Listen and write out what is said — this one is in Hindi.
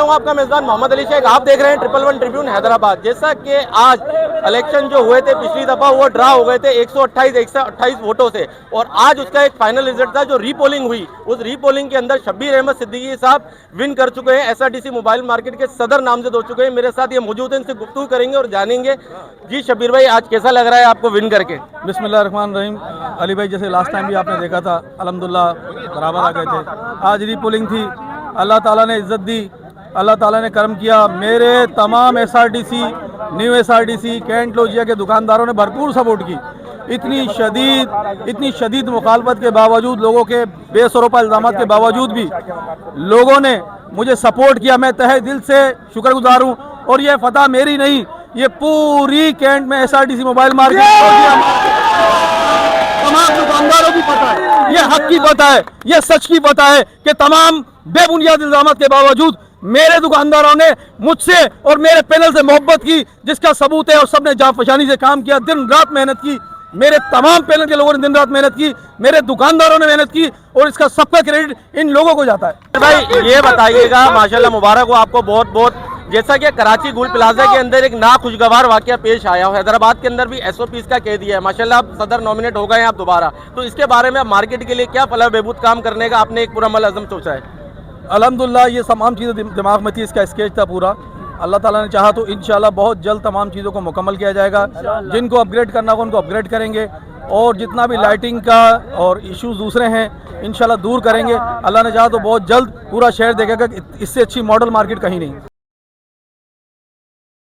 हूं आपका मेजबान मोहम्मद अली शेख। आप देख रहे हैं 111 ट्रिब्यून हैदराबाद। जैसा कि आज इलेक्शन जो हुए थे पिछली दफा वो ड्रा हो गए थे 128 वोटों से, और आज उसका एक फाइनल रिजल्ट था जो रीपोलिंग हुई। उस रीपोलिंग के अंदर शब्बीर अहमद सिद्दीकी साहब विन कर चुके हैं, एसआरटीसी मोबाइल मार्केट के सदर नामजद हो चुके हैं। मेरे साथ ये मौजूद है, इनसे गुफ्तगू करेंगे और जानेंगे। जी शब्बीर भाई, आज कैसा लग रहा है आपको विन करके? बिस्मिल्लाहिर्रहमानिर्रहीम। अली भाई, जैसे लास्ट टाइम भी आपने देखा था, अल्हम्दुलिल्लाह बराबर आ गए थे। आज रीपोलिंग थी, अल्लाह ताला ने इज्जत दी, अल्लाह ताला ने करम किया। मेरे तमाम एसआरटीसी, न्यू एसआरटीसी, कैंट लोजिया के दुकानदारों ने भरपूर सपोर्ट की। इतनी शदीद मुखालफत के बावजूद, लोगों के बेसरोपा इल्ज़ामात के बावजूद भी लोगों ने मुझे सपोर्ट किया। मैं तहे दिल से शुक्रगुजार हूँ। और ये फतह मेरी नहीं, ये पूरी कैंट में एसआरटीसी मोबाइल मार्केट तमाम दुकानदारों की पता है, ये हक की पता है, ये सच की पता है कि तमाम बेबुनियाद इल्जामात के बावजूद मेरे दुकानदारों ने मुझसे और मेरे पैनल से मोहब्बत की, जिसका सबूत है। और सबने जाफशानी से काम किया, दिन रात मेहनत की। मेरे तमाम पैनल के लोगों ने दिन रात मेहनत की, मेरे दुकानदारों ने मेहनत की, और इसका सबका क्रेडिट इन लोगों को जाता है। भाई ये बताइएगा, माशाल्लाह मुबारक हो आपको बहुत बहुत। जैसा कि कराची गोल प्लाजा के अंदर एक नाखुशगवार वाकया पेश आया हो, हैदराबाद के अंदर भी एसओपीज का कह दिया है। माशाल्लाह आप सदर नॉमिनेट हो गए हैं आप दोबारा, तो इसके बारे में आप मार्केट के लिए क्या फला बेहबूद काम करने का आपने एक पूरा अमल अज़म सोचा है? अल्हम्दुलिल्लाह ये तमाम चीज़ें दिमाग में थी, इसका स्केच था पूरा। अल्लाह ताला ने चाहा तो इंशाल्लाह बहुत जल्द तमाम चीज़ों को मुकम्मल किया जाएगा। जिनको अपग्रेड करना होगा उनको अपग्रेड करेंगे, और जितना भी लाइटिंग का और इश्यूज दूसरे हैं इंशाल्लाह दूर करेंगे। अल्लाह ने चाहा तो बहुत जल्द पूरा शहर देखेगा। इससे अच्छी मॉडल मार्केट कहीं नहीं।